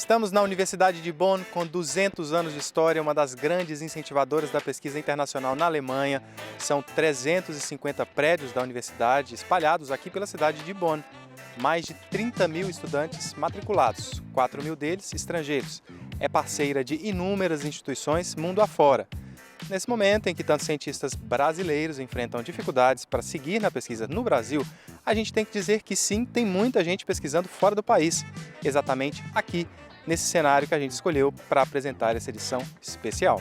Estamos na Universidade de Bonn, com 200 anos de história, uma das grandes incentivadoras da pesquisa internacional na Alemanha. São 350 prédios da universidade espalhados aqui pela cidade de Bonn. Mais de 30 mil estudantes matriculados, 4 mil deles estrangeiros. É parceira de inúmeras instituições mundo afora. Nesse momento em que tantos cientistas brasileiros enfrentam dificuldades para seguir na pesquisa no Brasil, a gente tem que dizer que sim, tem muita gente pesquisando fora do país, exatamente aqui, nesse cenário que a gente escolheu para apresentar essa edição especial.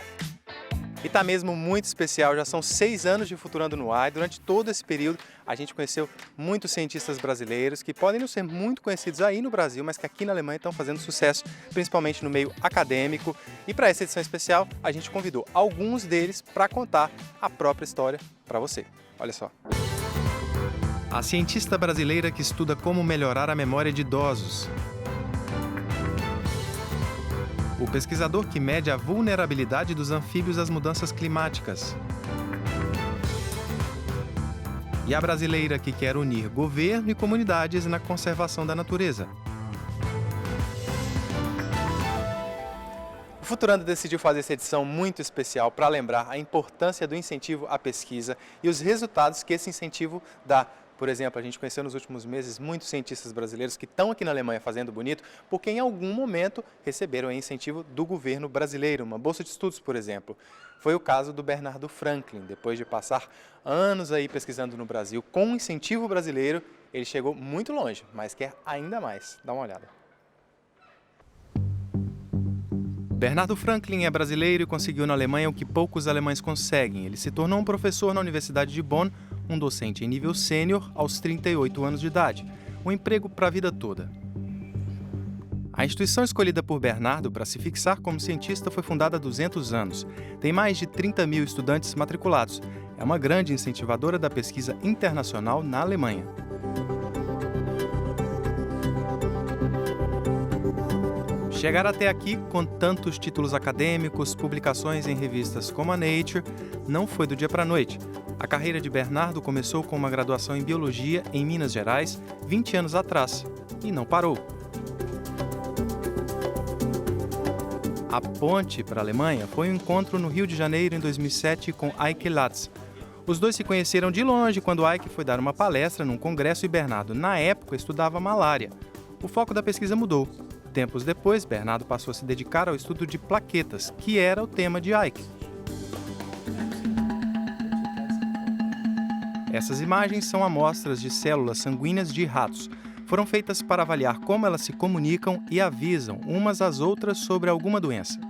E está mesmo muito especial, já são 6 anos de Futurando no Ar e durante todo esse período a gente conheceu muitos cientistas brasileiros que podem não ser muito conhecidos aí no Brasil, mas que aqui na Alemanha estão fazendo sucesso, principalmente no meio acadêmico. E para essa edição especial a gente convidou alguns deles para contar a própria história para você. Olha só. A cientista brasileira que estuda como melhorar a memória de idosos. O pesquisador que mede a vulnerabilidade dos anfíbios às mudanças climáticas. E a brasileira que quer unir governo e comunidades na conservação da natureza. O Futurando decidiu fazer essa edição muito especial para lembrar a importância do incentivo à pesquisa e os resultados que esse incentivo dá. Por exemplo, a gente conheceu nos últimos meses muitos cientistas brasileiros que estão aqui na Alemanha fazendo bonito porque em algum momento receberam incentivo do governo brasileiro, uma bolsa de estudos, por exemplo. Foi o caso do Bernardo Franklin. Depois de passar anos aí pesquisando no Brasil com um incentivo brasileiro, ele chegou muito longe, mas quer ainda mais. Dá uma olhada. Bernardo Franklin é brasileiro e conseguiu na Alemanha o que poucos alemães conseguem. Ele se tornou um professor na Universidade de Bonn, um docente em nível sênior aos 38 anos de idade, um emprego para a vida toda. A instituição escolhida por Bernardo para se fixar como cientista foi fundada há 200 anos. Tem mais de 30 mil estudantes matriculados. É uma grande incentivadora da pesquisa internacional na Alemanha. Chegar até aqui com tantos títulos acadêmicos, publicações em revistas como a Nature, não foi do dia para a noite. A carreira de Bernardo começou com uma graduação em Biologia em Minas Gerais, 20 anos atrás, e não parou. A ponte para a Alemanha foi um encontro no Rio de Janeiro em 2007 com Eike Latz. Os dois se conheceram de longe quando Eike foi dar uma palestra num congresso e Bernardo, na época, estudava malária. O foco da pesquisa mudou. Tempos depois, Bernardo passou a se dedicar ao estudo de plaquetas, que era o tema de Eike. Essas imagens são amostras de células sanguíneas de ratos. Foram feitas para avaliar como elas se comunicam e avisam umas às outras sobre alguma doença.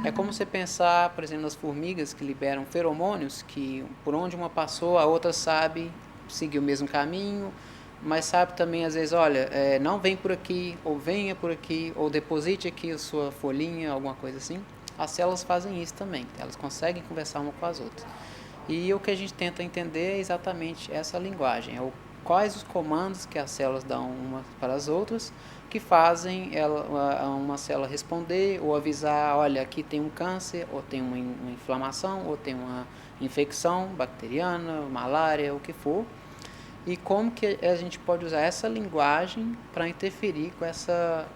É como você pensar, por exemplo, nas formigas que liberam feromônios, que por onde uma passou, a outra sabe seguir o mesmo caminho, mas sabe também, às vezes, olha, não vem por aqui, ou venha por aqui, ou deposite aqui a sua folhinha, alguma coisa assim. As células fazem isso também, elas conseguem conversar uma com as outras. E o que a gente tenta entender é exatamente essa linguagem, quais os comandos que as células dão umas para as outras, que fazem uma célula responder ou avisar, olha, aqui tem um câncer, ou tem uma inflamação, ou tem uma infecção bacteriana, malária, o que for. E como que a gente pode usar essa linguagem para interferir com essa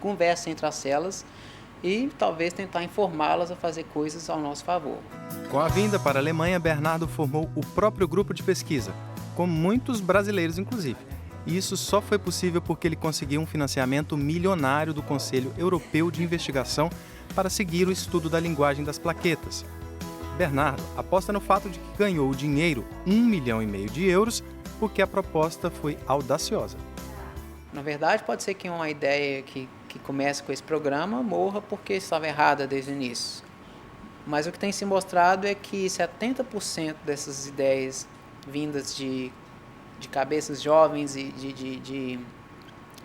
conversa entre as células e talvez tentar informá-las a fazer coisas ao nosso favor. Com a vinda para a Alemanha, Bernardo formou o próprio grupo de pesquisa, com muitos brasileiros inclusive. E isso só foi possível porque ele conseguiu um financiamento milionário do Conselho Europeu de Investigação para seguir o estudo da linguagem das plaquetas. Bernardo aposta no fato de que ganhou o dinheiro, 1,5 milhão de euros, porque a proposta foi audaciosa. Na verdade, pode ser que uma ideia que comece com esse programa morra porque estava errada desde o início. Mas o que tem se mostrado é que 70% dessas ideias vindas de cabeças jovens e de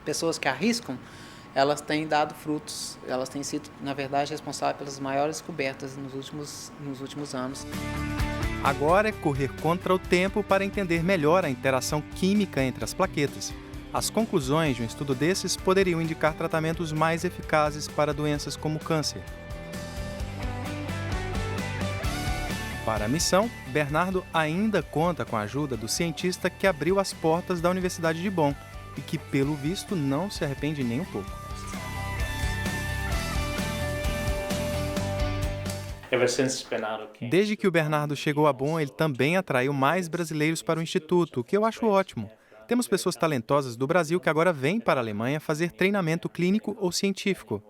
pessoas que arriscam, elas têm dado frutos, elas têm sido, na verdade, responsáveis pelas maiores descobertas nos últimos anos. Agora é correr contra o tempo para entender melhor a interação química entre as plaquetas. As conclusões de um estudo desses poderiam indicar tratamentos mais eficazes para doenças como câncer. Para a missão, Bernardo ainda conta com a ajuda do cientista que abriu as portas da Universidade de Bonn e que, pelo visto, não se arrepende nem um pouco. Desde que o Bernardo chegou a Bonn, ele também atraiu mais brasileiros para o Instituto, o que eu acho ótimo. Temos pessoas talentosas do Brasil que agora vêm para a Alemanha fazer treinamento clínico ou científico.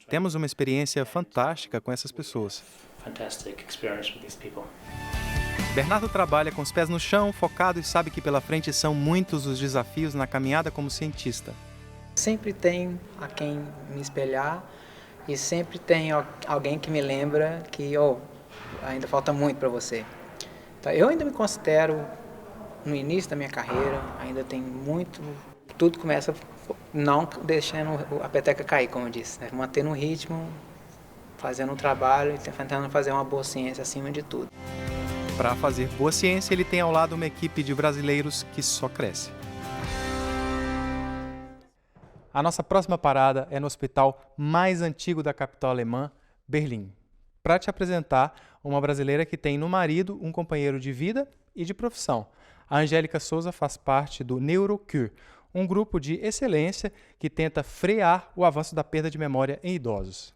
Temos uma experiência fantástica com essas pessoas. Bernardo trabalha com os pés no chão, focado e sabe que pela frente são muitos os desafios na caminhada como cientista. Sempre tem a quem me espelhar e sempre tem alguém que me lembra que ainda falta muito para você. Então, eu ainda me considero no início da minha carreira, ainda tem muito, tudo começa não deixando a peteca cair, como eu disse, né? Mantendo o ritmo, fazendo um trabalho e tentando fazer uma boa ciência acima de tudo. Para fazer boa ciência, ele tem ao lado uma equipe de brasileiros que só cresce. A nossa próxima parada é no hospital mais antigo da capital alemã, Berlim, para te apresentar uma brasileira que tem no marido um companheiro de vida e de profissão. A Angélica Souza faz parte do NeuroCure, um grupo de excelência que tenta frear o avanço da perda de memória em idosos.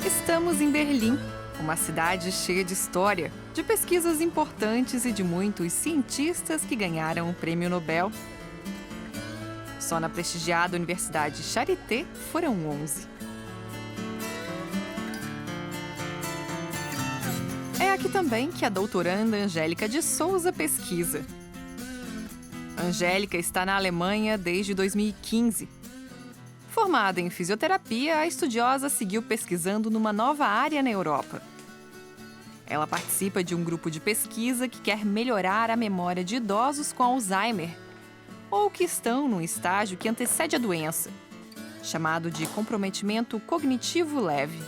Estamos em Berlim, uma cidade cheia de história, de pesquisas importantes e de muitos cientistas que ganharam o Prêmio Nobel. Só na prestigiada Universidade Charité foram 11. É aqui também que a doutoranda Angélica de Souza pesquisa. Angélica está na Alemanha desde 2015. Formada em fisioterapia, a estudiosa seguiu pesquisando numa nova área na Europa. Ela participa de um grupo de pesquisa que quer melhorar a memória de idosos com Alzheimer, ou que estão num estágio que antecede a doença, chamado de comprometimento cognitivo leve.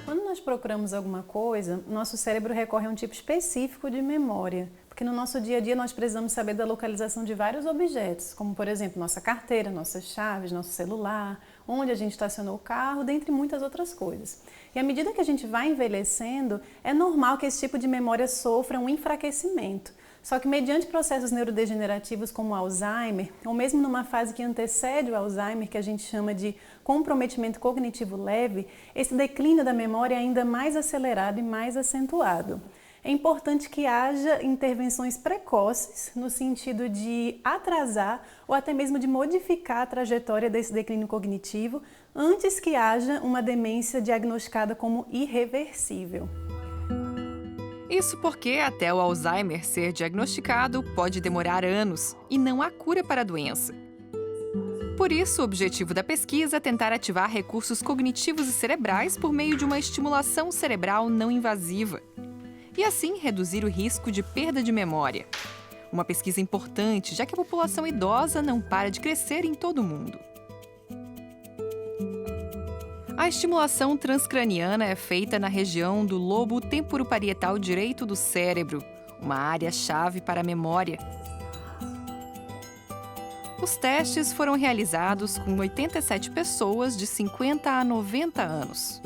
Quando nós procuramos alguma coisa, nosso cérebro recorre a um tipo específico de memória, porque no nosso dia a dia nós precisamos saber da localização de vários objetos, como por exemplo nossa carteira, nossas chaves, nosso celular, onde a gente estacionou o carro, dentre muitas outras coisas. E à medida que a gente vai envelhecendo, é normal que esse tipo de memória sofra um enfraquecimento. Só que mediante processos neurodegenerativos como o Alzheimer, ou mesmo numa fase que antecede o Alzheimer, que a gente chama de comprometimento cognitivo leve, esse declínio da memória é ainda mais acelerado e mais acentuado. É importante que haja intervenções precoces, no sentido de atrasar ou até mesmo de modificar a trajetória desse declínio cognitivo, antes que haja uma demência diagnosticada como irreversível. Isso porque até o Alzheimer ser diagnosticado pode demorar anos e não há cura para a doença. Por isso, o objetivo da pesquisa é tentar ativar recursos cognitivos e cerebrais por meio de uma estimulação cerebral não invasiva e assim reduzir o risco de perda de memória. Uma pesquisa importante, já que a população idosa não para de crescer em todo o mundo. A estimulação transcraniana é feita na região do lobo temporoparietal direito do cérebro, uma área-chave para a memória. Os testes foram realizados com 87 pessoas de 50 a 90 anos.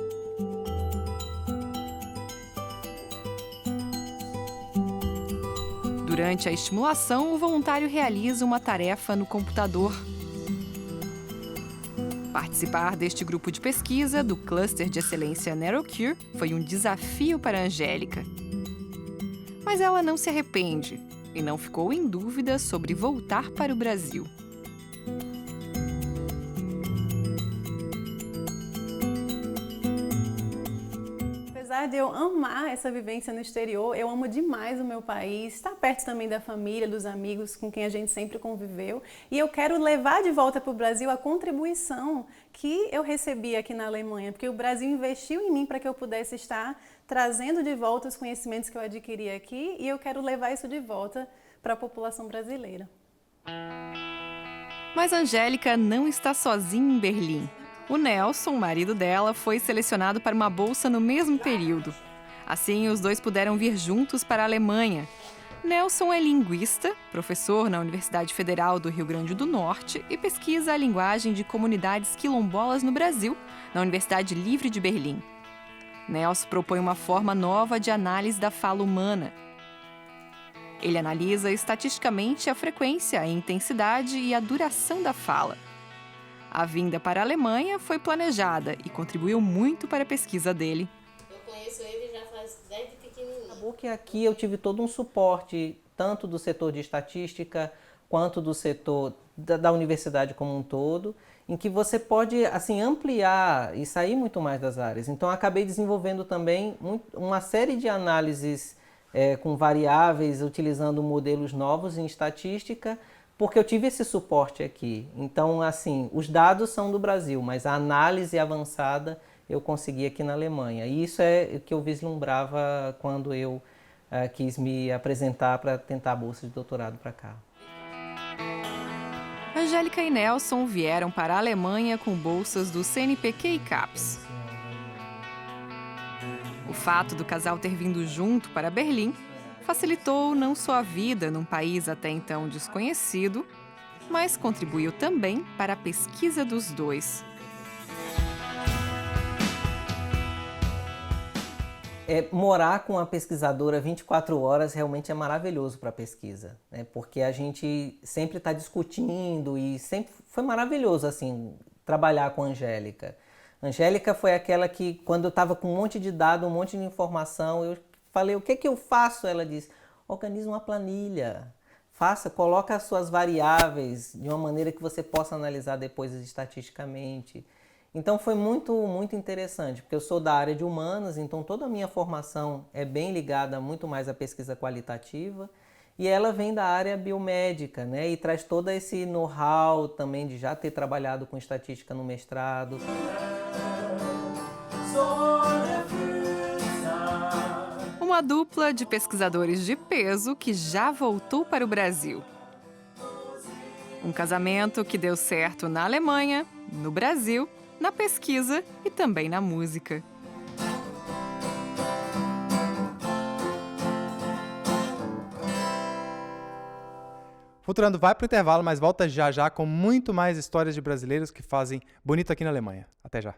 Durante a estimulação, o voluntário realiza uma tarefa no computador. Participar deste grupo de pesquisa do Cluster de Excelência NeuroCure foi um desafio para a Angélica. Mas ela não se arrepende e não ficou em dúvida sobre voltar para o Brasil. Apesar de eu amar essa vivência no exterior, eu amo demais o meu país, estar perto também da família, dos amigos com quem a gente sempre conviveu. E eu quero levar de volta para o Brasil a contribuição que eu recebi aqui na Alemanha, porque o Brasil investiu em mim para que eu pudesse estar trazendo de volta os conhecimentos que eu adquiri aqui e eu quero levar isso de volta para a população brasileira. Mas a Angélica não está sozinha em Berlim. O Nelson, marido dela, foi selecionado para uma bolsa no mesmo período. Assim, os dois puderam vir juntos para a Alemanha. Nelson é linguista, professor na Universidade Federal do Rio Grande do Norte e pesquisa a linguagem de comunidades quilombolas no Brasil, na Universidade Livre de Berlim. Nelson propõe uma forma nova de análise da fala humana. Ele analisa estatisticamente a frequência, a intensidade e a duração da fala. A vinda para a Alemanha foi planejada e contribuiu muito para a pesquisa dele. Eu conheço ele já faz desde pequenininho. Acabou que aqui eu tive todo um suporte, tanto do setor de estatística, quanto do setor da universidade como um todo, em que você pode assim, ampliar e sair muito mais das áreas. Então, eu acabei desenvolvendo também uma série de análises com variáveis, utilizando modelos novos em estatística, porque eu tive esse suporte aqui. Então, assim, os dados são do Brasil, mas a análise avançada eu consegui aqui na Alemanha. E isso é o que eu vislumbrava quando eu quis me apresentar para tentar a bolsa de doutorado para cá. Angélica e Nelson vieram para a Alemanha com bolsas do CNPq e CAPES. O fato do casal ter vindo junto para Berlim facilitou não só a vida num país até então desconhecido, mas contribuiu também para a pesquisa dos dois. Morar com uma pesquisadora 24 horas realmente é maravilhoso para a pesquisa, né? Porque a gente sempre está discutindo e sempre foi maravilhoso assim, trabalhar com a Angélica. A Angélica foi aquela que, quando eu estava com um monte de dado, um monte de informação, eu falei, o que eu faço? Ela disse, organize uma planilha, coloca as suas variáveis de uma maneira que você possa analisar depois estatisticamente. Então foi muito, muito interessante, porque eu sou da área de humanas, então toda a minha formação é bem ligada muito mais à pesquisa qualitativa, e ela vem da área biomédica, né? E traz todo esse know-how também de já ter trabalhado com estatística no mestrado. Uma dupla de pesquisadores de peso que já voltou para o Brasil. Um casamento que deu certo na Alemanha, no Brasil, na pesquisa e também na música. Futurando vai para o intervalo, mas volta já já com muito mais histórias de brasileiros que fazem bonito aqui na Alemanha. Até já.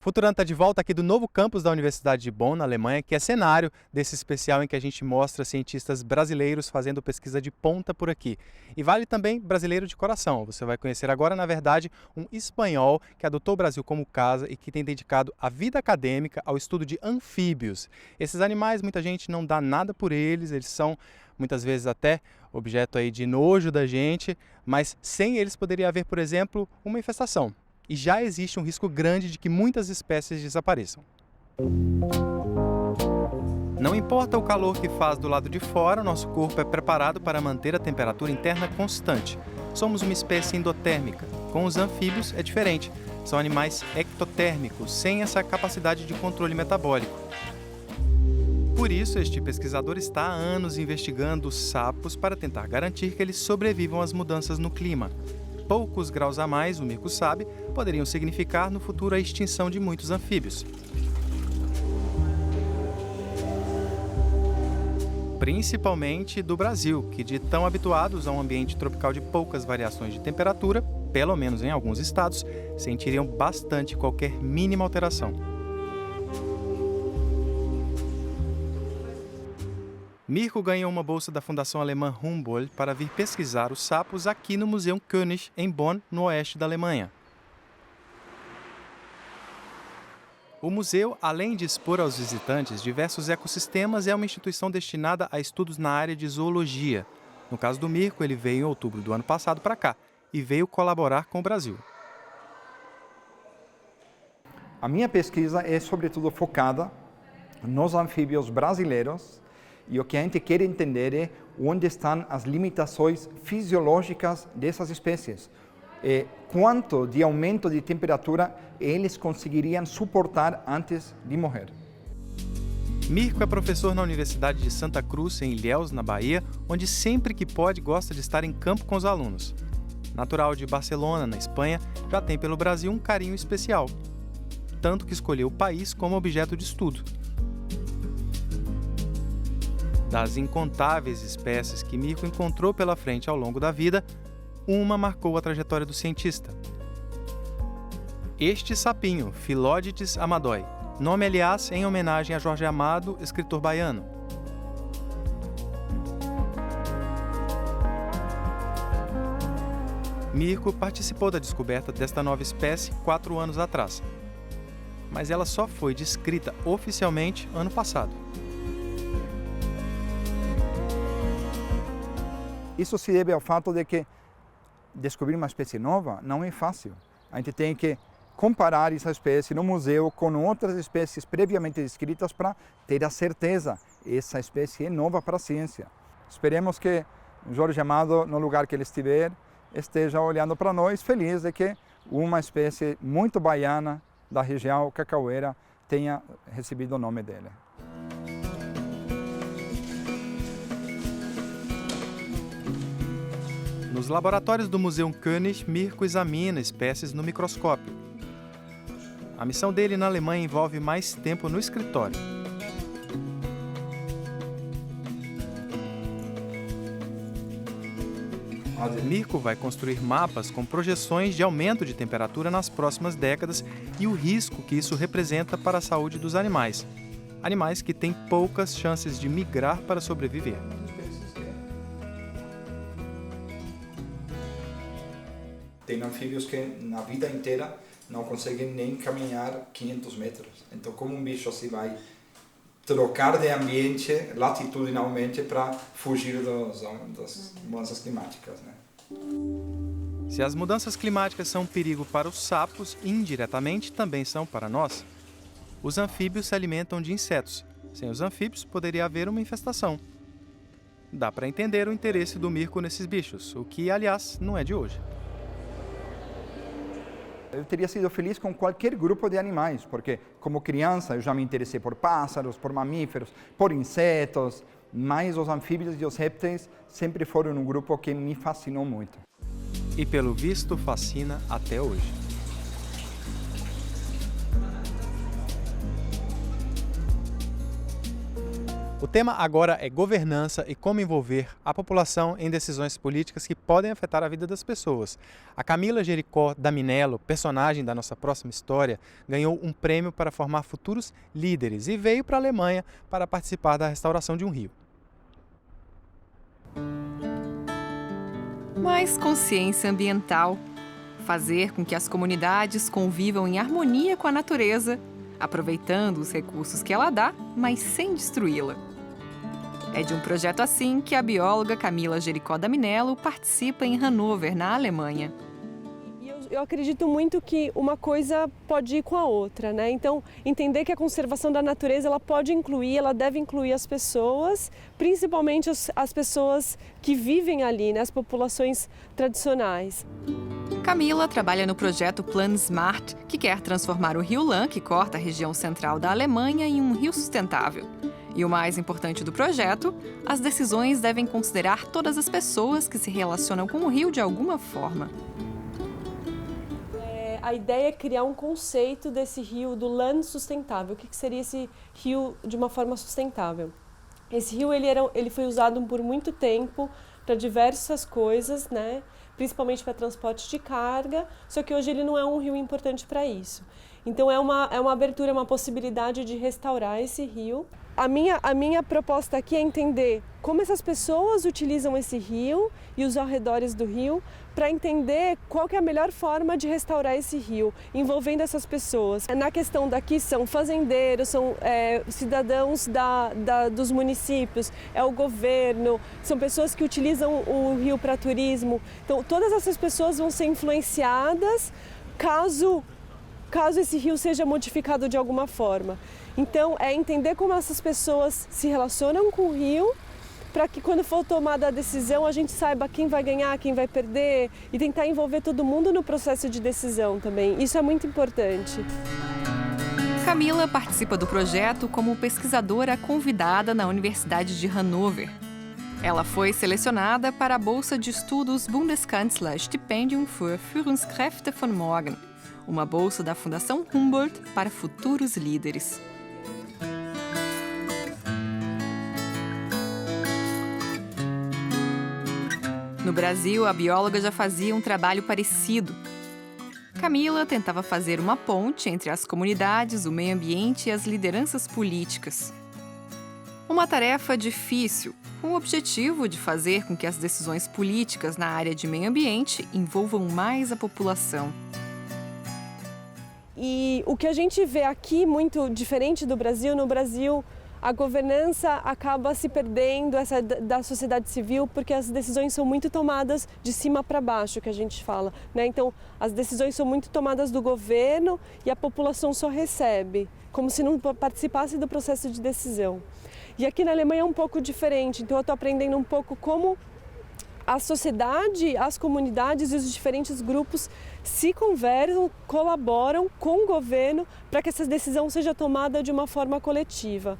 Futurando está de volta aqui do novo campus da Universidade de Bonn, na Alemanha, que é cenário desse especial em que a gente mostra cientistas brasileiros fazendo pesquisa de ponta por aqui. E vale também brasileiro de coração. Você vai conhecer agora, na verdade, um espanhol que adotou o Brasil como casa e que tem dedicado a vida acadêmica ao estudo de anfíbios. Esses animais, muita gente não dá nada por eles são muitas vezes até objeto aí de nojo da gente, mas sem eles poderia haver, por exemplo, uma infestação. E já existe um risco grande de que muitas espécies desapareçam. Não importa o calor que faz do lado de fora, nosso corpo é preparado para manter a temperatura interna constante. Somos uma espécie endotérmica. Com os anfíbios é diferente. São animais ectotérmicos, sem essa capacidade de controle metabólico. Por isso, este pesquisador está há anos investigando os sapos para tentar garantir que eles sobrevivam às mudanças no clima. Poucos graus a mais, o Mirko sabe, poderiam significar no futuro a extinção de muitos anfíbios. Principalmente do Brasil, que de tão habituados a um ambiente tropical de poucas variações de temperatura, pelo menos em alguns estados, sentiriam bastante qualquer mínima alteração. Mirko ganhou uma bolsa da Fundação Alemã Humboldt para vir pesquisar os sapos aqui no Museum König, em Bonn, no oeste da Alemanha. O museu, além de expor aos visitantes diversos ecossistemas, é uma instituição destinada a estudos na área de zoologia. No caso do Mirko, ele veio em outubro do ano passado para cá e veio colaborar com o Brasil. A minha pesquisa é sobretudo focada nos anfíbios brasileiros. E o que a gente quer entender é onde estão as limitações fisiológicas dessas espécies. Quanto de aumento de temperatura eles conseguiriam suportar antes de morrer. Mirko é professor na Universidade de Santa Cruz, em Ilhéus, na Bahia, onde sempre que pode gosta de estar em campo com os alunos. natural de Barcelona, na Espanha, já tem pelo Brasil um carinho especial, tanto que escolheu o país como objeto de estudo. Das incontáveis espécies que Mirko encontrou pela frente ao longo da vida, uma marcou a trajetória do cientista. Este sapinho, Philodictis amadoi, nome aliás em homenagem a Jorge Amado, escritor baiano. Mirko participou da descoberta desta nova espécie 4 anos atrás, mas ela só foi descrita oficialmente ano passado. Isso se deve ao fato de que descobrir uma espécie nova não é fácil. A gente tem que comparar essa espécie no museu com outras espécies previamente descritas para ter a certeza que essa espécie é nova para a ciência. Esperemos que Jorge Amado, no lugar que ele estiver, esteja olhando para nós feliz de que uma espécie muito baiana da região cacaueira tenha recebido o nome dele. Nos laboratórios do Museu König, Mirko examina espécies no microscópio. A missão dele na Alemanha envolve mais tempo no escritório. Mirko vai construir mapas com projeções de aumento de temperatura nas próximas décadas e o risco que isso representa para a saúde dos animais. Animais que têm poucas chances de migrar para sobreviver. Tem anfíbios que na vida inteira não conseguem nem caminhar 500 metros. Então, como um bicho se vai trocar de ambiente latitudinalmente para fugir das mudanças climáticas, né? Se as mudanças climáticas são um perigo para os sapos, indiretamente também são para nós. Os anfíbios se alimentam de insetos. Sem os anfíbios, poderia haver uma infestação. Dá para entender o interesse do Mirko nesses bichos, o que, aliás, não é de hoje. Eu teria sido feliz com qualquer grupo de animais, porque como criança eu já me interessei por pássaros, por mamíferos, por insetos, mas os anfíbios e os répteis sempre foram um grupo que me fascinou muito. E pelo visto fascina até hoje. O tema agora é governança e como envolver a população em decisões políticas que podem afetar a vida das pessoas. A Camila Jericó Daminello, personagem da nossa próxima história, ganhou um prêmio para formar futuros líderes e veio para a Alemanha para participar da restauração de um rio. Mais consciência ambiental. Fazer com que as comunidades convivam em harmonia com a natureza, aproveitando os recursos que ela dá, mas sem destruí-la. É de um projeto assim que a bióloga Camila Jericó Daminello participa em Hannover, na Alemanha. Eu acredito muito que uma coisa pode ir com a outra, né? Então, entender que a conservação da natureza ela pode incluir, ela deve incluir as pessoas, principalmente as pessoas que vivem ali, né? As populações tradicionais. Camila trabalha no projeto Plan Smart, que quer transformar o rio Lahn, que corta a região central da Alemanha, em um rio sustentável. E o mais importante do projeto, as decisões devem considerar todas as pessoas que se relacionam com o rio de alguma forma. A ideia é criar um conceito desse rio, do Lahn sustentável. O que seria esse rio de uma forma sustentável? Esse rio ele foi usado por muito tempo para diversas coisas, né? Principalmente para transporte de carga, só que hoje ele não é um rio importante para isso. Então é uma abertura, uma possibilidade de restaurar esse rio. A minha proposta aqui é entender como essas pessoas utilizam esse rio e os arredores do rio para entender qual que é a melhor forma de restaurar esse rio, envolvendo essas pessoas. Na questão daqui são fazendeiros, são cidadãos dos municípios, é o governo, são pessoas que utilizam o rio para turismo. Então todas essas pessoas vão ser influenciadas caso esse rio seja modificado de alguma forma. Então, é entender como essas pessoas se relacionam com o rio, para que quando for tomada a decisão, a gente saiba quem vai ganhar, quem vai perder, e tentar envolver todo mundo no processo de decisão também. Isso é muito importante. Camila participa do projeto como pesquisadora convidada na Universidade de Hannover. Ela foi selecionada para a bolsa de estudos Bundeskanzler Stipendium für Führungskräfte von Morgen, uma bolsa da Fundação Humboldt para futuros líderes. No Brasil, a bióloga já fazia um trabalho parecido. Camila tentava fazer uma ponte entre as comunidades, o meio ambiente e as lideranças políticas. Uma tarefa difícil, com o objetivo de fazer com que as decisões políticas na área de meio ambiente envolvam mais a população. E o que a gente vê aqui, muito diferente do Brasil, no Brasil a governança acaba se perdendo da sociedade civil porque as decisões são muito tomadas de cima para baixo, que a gente fala, né? Então, as decisões são muito tomadas do governo e a população só recebe, como se não participasse do processo de decisão. E aqui na Alemanha é um pouco diferente, então eu estou aprendendo um pouco como a sociedade, as comunidades e os diferentes grupos se conversam, colaboram com o governo para que essa decisão seja tomada de uma forma coletiva.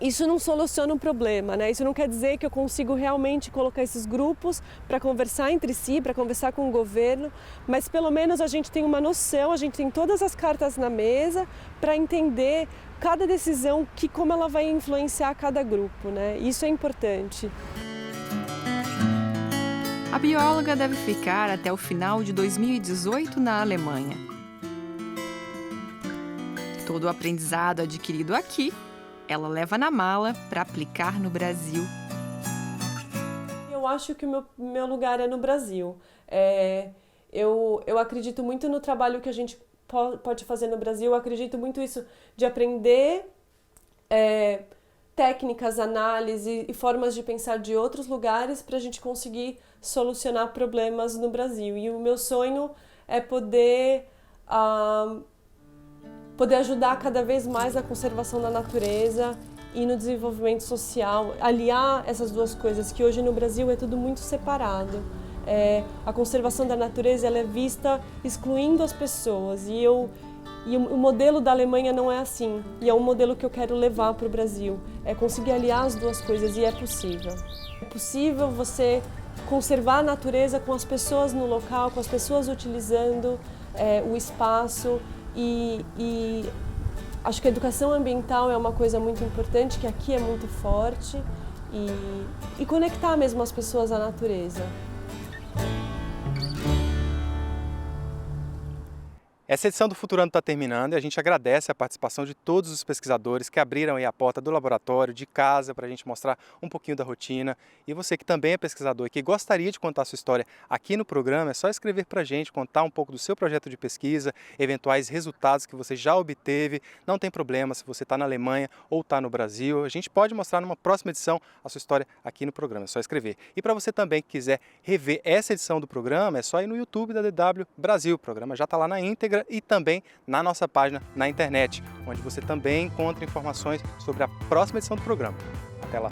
Isso não soluciona um problema, né? Isso não quer dizer que eu consigo realmente colocar esses grupos para conversar entre si, para conversar com o governo, mas pelo menos a gente tem uma noção, a gente tem todas as cartas na mesa para entender cada decisão, como ela vai influenciar cada grupo, né? Isso é importante. A bióloga deve ficar até o final de 2018 na Alemanha. Todo o aprendizado adquirido aqui, ela leva na mala para aplicar no Brasil. Eu acho que o meu lugar é no Brasil. Eu acredito muito no trabalho que a gente pode fazer no Brasil, eu acredito muito isso de aprender técnicas, análise e formas de pensar de outros lugares para a gente conseguir solucionar problemas no Brasil. E o meu sonho é poder ajudar cada vez mais na conservação da natureza e no desenvolvimento social, aliar essas duas coisas, que hoje no Brasil é tudo muito separado. A conservação da natureza ela é vista excluindo as pessoas e o modelo da Alemanha não é assim, e é um modelo que eu quero levar para o Brasil, é conseguir aliar as duas coisas, e é possível. É possível você conservar a natureza com as pessoas no local, com as pessoas utilizando o espaço, e acho que a educação ambiental é uma coisa muito importante, que aqui é muito forte, e conectar mesmo as pessoas à natureza. Essa edição do Futurando está terminando e a gente agradece a participação de todos os pesquisadores que abriram aí a porta do laboratório, de casa, para a gente mostrar um pouquinho da rotina. E você que também é pesquisador e que gostaria de contar a sua história aqui no programa, é só escrever para a gente, contar um pouco do seu projeto de pesquisa, eventuais resultados que você já obteve. Não tem problema se você está na Alemanha ou está no Brasil. A gente pode mostrar numa próxima edição a sua história aqui no programa, é só escrever. E para você também que quiser rever essa edição do programa, é só ir no YouTube da DW Brasil. O programa já está lá na íntegra e também na nossa página na internet, onde você também encontra informações sobre a próxima edição do programa. Até lá!